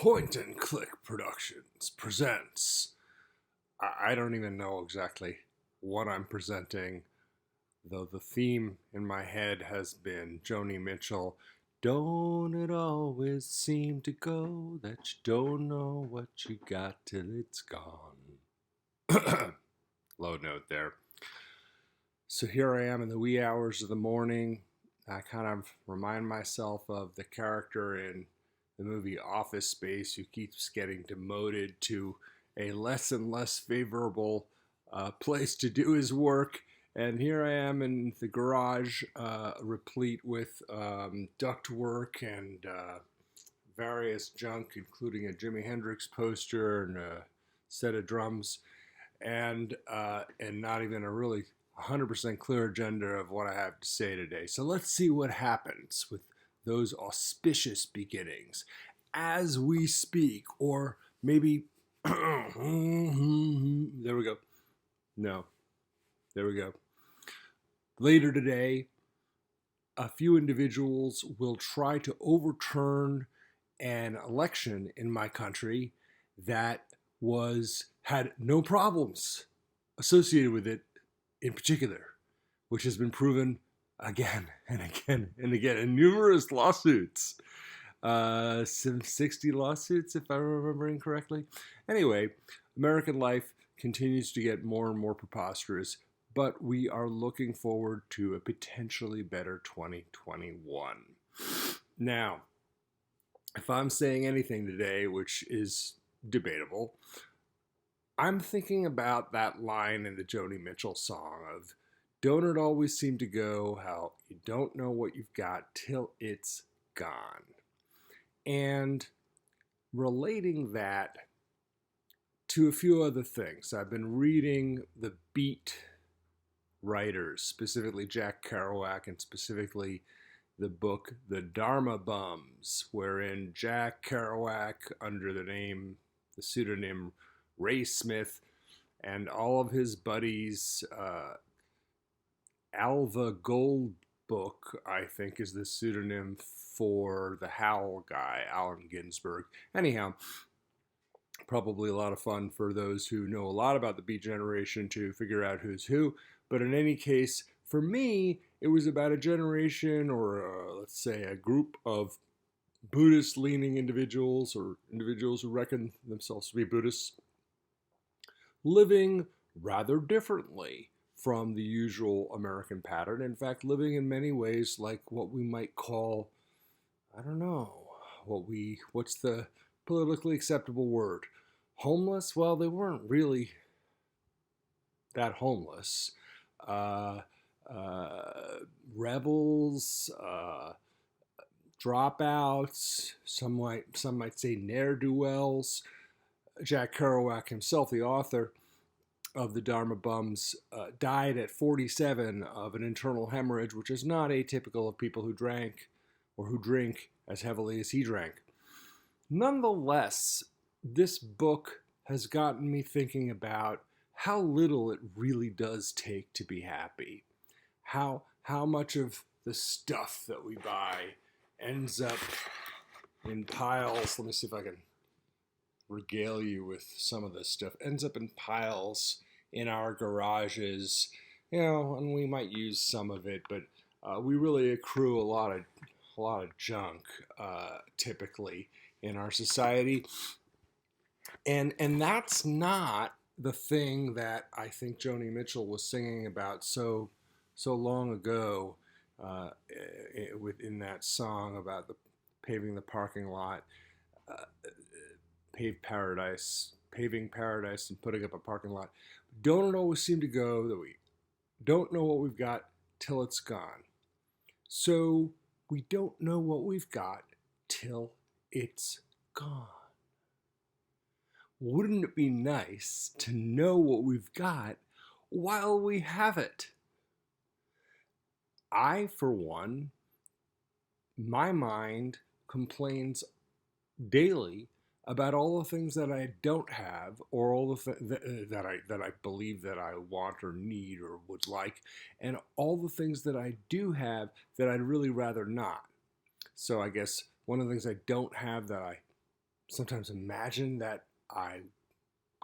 Point and Click Productions presents. I don't even know exactly what I'm presenting, though the theme in my head has been Joni Mitchell. Don't it always seem to go that you don't know what you got till it's gone? Low note there. So here I am in the wee hours of the morning. I kind of remind myself of the character in the movie Office Space who keeps getting demoted to a less and less favorable place to do his work. And here I am in the garage, replete with ductwork and various junk, including a Jimi Hendrix poster and a set of drums, and not even a really 100% clear agenda of what I have to say today. So let's see what happens with those auspicious beginnings as we speak, or maybe there we go. No, there we go. Later today, a few individuals will try to overturn an election in my country that had no problems associated with it in particular, which has been proven again and again and again in numerous lawsuits. Some 60 lawsuits, if I'm remembering correctly. Anyway, American life continues to get more and more preposterous, but we are looking forward to a potentially better 2021. Now, if I'm saying anything today, which is debatable, I'm thinking about that line in the Joni Mitchell song of, don't it always seem to go how you don't know what you've got till it's gone? And relating that to a few other things. I've been reading the Beat writers, specifically Jack Kerouac, and specifically the book The Dharma Bums, wherein Jack Kerouac, under the pseudonym Ray Smith, and all of his buddies, Alva Goldbook, I think, is the pseudonym for the Howl guy, Allen Ginsberg. Anyhow, probably a lot of fun for those who know a lot about the Beat Generation to figure out who's who. But in any case, for me, it was about a generation, or let's say a group of Buddhist-leaning individuals, or individuals who reckon themselves to be Buddhists, living rather differently from the usual American pattern. In fact, living in many ways like what we might call, I don't know, what's the politically acceptable word? Homeless? Well, they weren't really that homeless. Rebels, dropouts, some might say ne'er-do-wells. Jack Kerouac himself, the author of the Dharma Bums, died at 47 of an internal hemorrhage, which is not atypical of people who drank or who drink as heavily as he drank. Nonetheless, this book has gotten me thinking about how little it really does take to be happy. How much of the stuff that we buy ends up in piles. Let me see if I can regale you with some of this stuff. Ends up in piles in our garages, and we might use some of it, but we really accrue a lot of junk typically in our society, and that's not the thing that I think Joni Mitchell was singing about so long ago within that song about the paving the parking lot, paving paradise and putting up a parking lot. Don't it always seem to go that we don't know what we've got till it's gone? So we don't know what we've got till it's gone. Wouldn't it be nice to know what we've got while we have it? I, for one, my mind complains daily about all the things that I don't have, or all the that I believe that I want or need or would like, and all the things that I do have that I'd really rather not. So I guess one of the things I don't have that I sometimes imagine that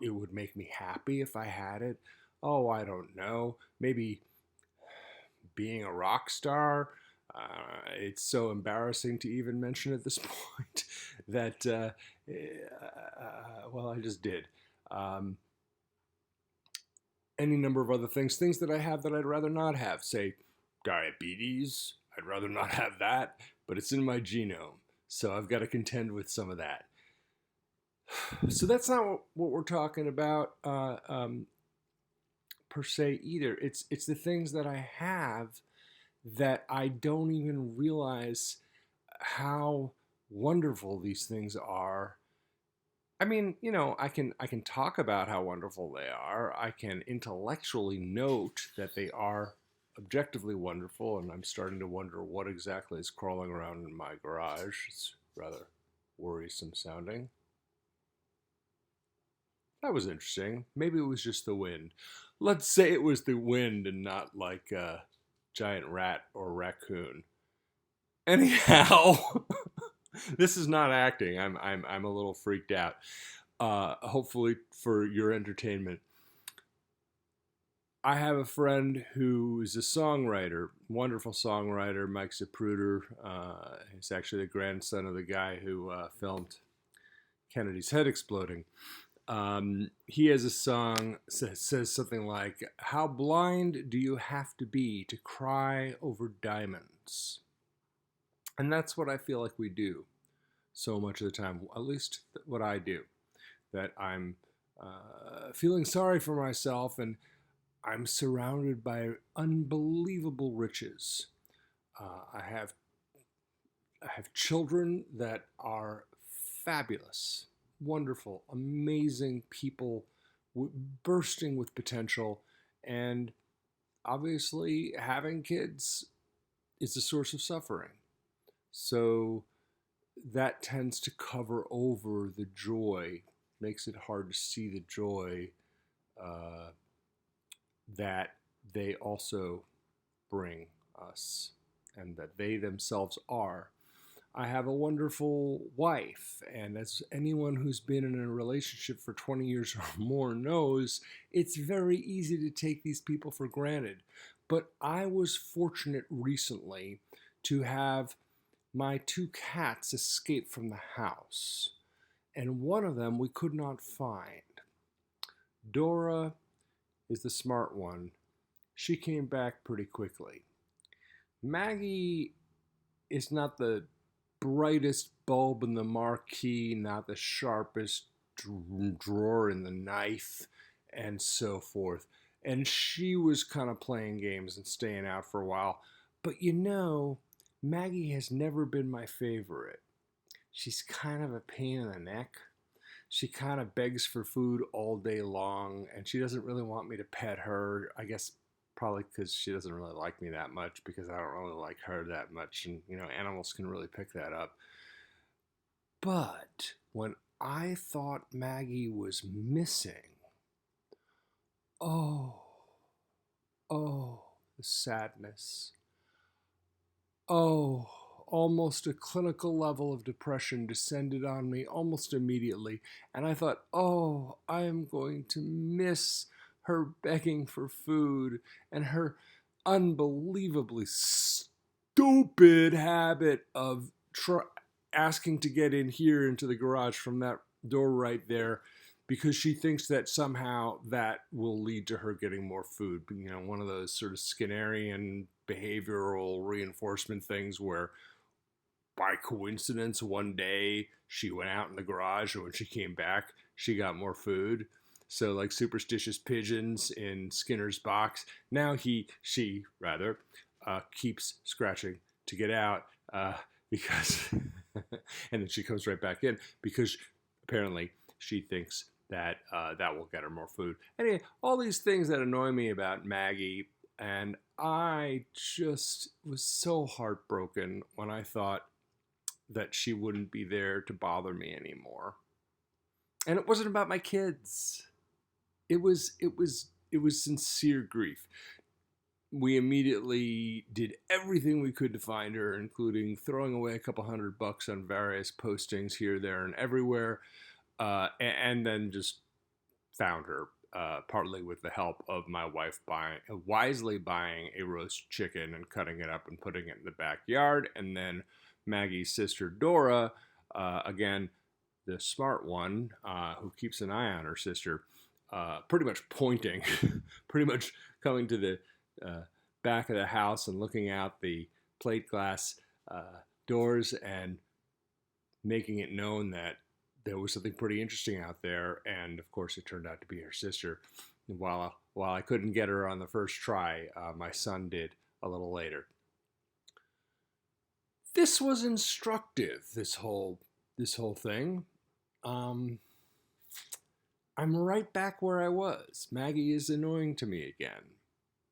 it would make me happy if I had it. Oh, I don't know. Maybe being a rock star. It's so embarrassing to even mention at this point that, well, I just did. Um, any number of other things that I have that I'd rather not have. Say, diabetes. I'd rather not have that, but it's in my genome. So I've got to contend with some of that. So that's not what we're talking about per se either. It's the things that I have that I don't even realize how wonderful these things are. I mean, I can talk about how wonderful they are. I can intellectually note that they are objectively wonderful, and I'm starting to wonder what exactly is crawling around in my garage. It's rather worrisome sounding. That was interesting. Maybe it was just the wind. Let's say it was the wind and not like a giant rat or raccoon. Anyhow, this is not acting. I'm a little freaked out. Hopefully for your entertainment. I have a friend who is a songwriter, wonderful songwriter, Mike Zapruder. He's actually the grandson of the guy who filmed Kennedy's head exploding. He has a song that says something like, "How blind do you have to be to cry over diamonds?" And that's what I feel like we do so much of the time, at least what I do, that I'm feeling sorry for myself and I'm surrounded by unbelievable riches. I have children that are fabulous, wonderful, amazing people, bursting with potential, and obviously having kids is a source of suffering. So that tends to cover over the joy, makes it hard to see the joy uh, that they also bring us and that they themselves are. I have a wonderful wife, and as anyone who's been in a relationship for 20 years or more knows, it's very easy to take these people for granted. But I was fortunate recently to have my two cats escape from the house, and one of them we could not find. Dora is the smart one. She came back pretty quickly. Maggie is not the brightest bulb in the marquee, not the sharpest drawer in the knife, and so forth. And she was kind of playing games and staying out for a while. But Maggie has never been my favorite. She's kind of a pain in the neck. She kind of begs for food all day long, and she doesn't really want me to pet her. I guess probably because she doesn't really like me that much, because I don't really like her that much, and animals can really pick that up. But when I thought Maggie was missing, oh, oh, the sadness. Oh, almost a clinical level of depression descended on me almost immediately. And I thought, oh, I am going to miss her begging for food and her unbelievably stupid habit of asking to get in here into the garage from that door right there, because she thinks that somehow that will lead to her getting more food. One of those sort of Skinnerian behavioral reinforcement things where by coincidence one day she went out in the garage, and when she came back she got more food. So like superstitious pigeons in Skinner's box, now she rather keeps scratching to get out, because and then she comes right back in because apparently she thinks that that will get her more food. Anyway, all these things that annoy me about Maggie, and I just was so heartbroken when I thought that she wouldn't be there to bother me anymore. And it wasn't about my kids. It was sincere grief. we immediately did everything we could to find her, including throwing away a couple $100 on various postings here, there, and everywhere, and then just found her, partly with the help of my wife wisely buying a roast chicken and cutting it up and putting it in the backyard, and then Maggie's sister Dora, again, the smart one, who keeps an eye on her sister, pretty much pointing, pretty much coming to the back of the house and looking out the plate glass doors and making it known that there was something pretty interesting out there. And of course, it turned out to be her sister. And while I couldn't get her on the first try, my son did a little later. This was instructive. This whole thing. I'm right back where I was. Maggie is annoying to me again.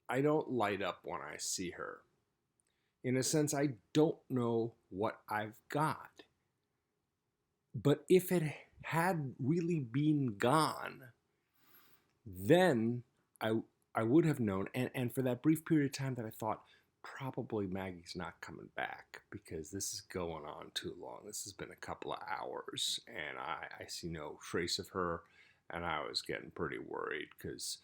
I don't light up when I see her. In a sense, I don't know what I've got. But if it had really been gone, then I would have known. And for that brief period of time that I thought, probably Maggie's not coming back because this is going on too long. This has been a couple of hours, and I see no trace of her. And I was getting pretty worried because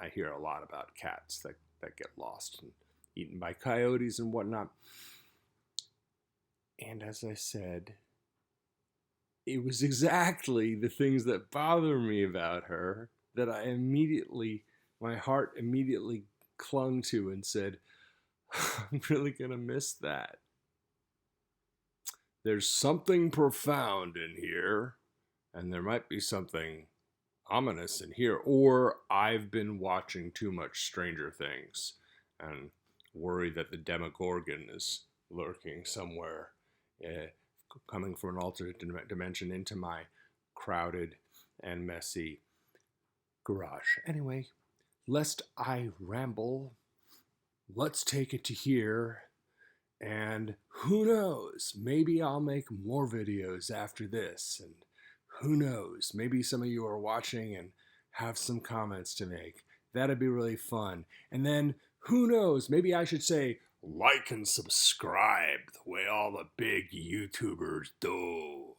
I hear a lot about cats that get lost and eaten by coyotes and whatnot. And as I said, it was exactly the things that bother me about her that my heart immediately clung to and said, I'm really going to miss that. There's something profound in here, and there might be something ominous in here, or I've been watching too much Stranger Things and worry that the Demogorgon is lurking somewhere, coming from an alternate dimension into my crowded and messy garage. Anyway, lest I ramble, let's take it to here, and who knows, maybe I'll make more videos after this, and who knows, maybe some of you are watching and have some comments to make. That'd be really fun. And then, who knows, maybe I should say, like and subscribe the way all the big YouTubers do.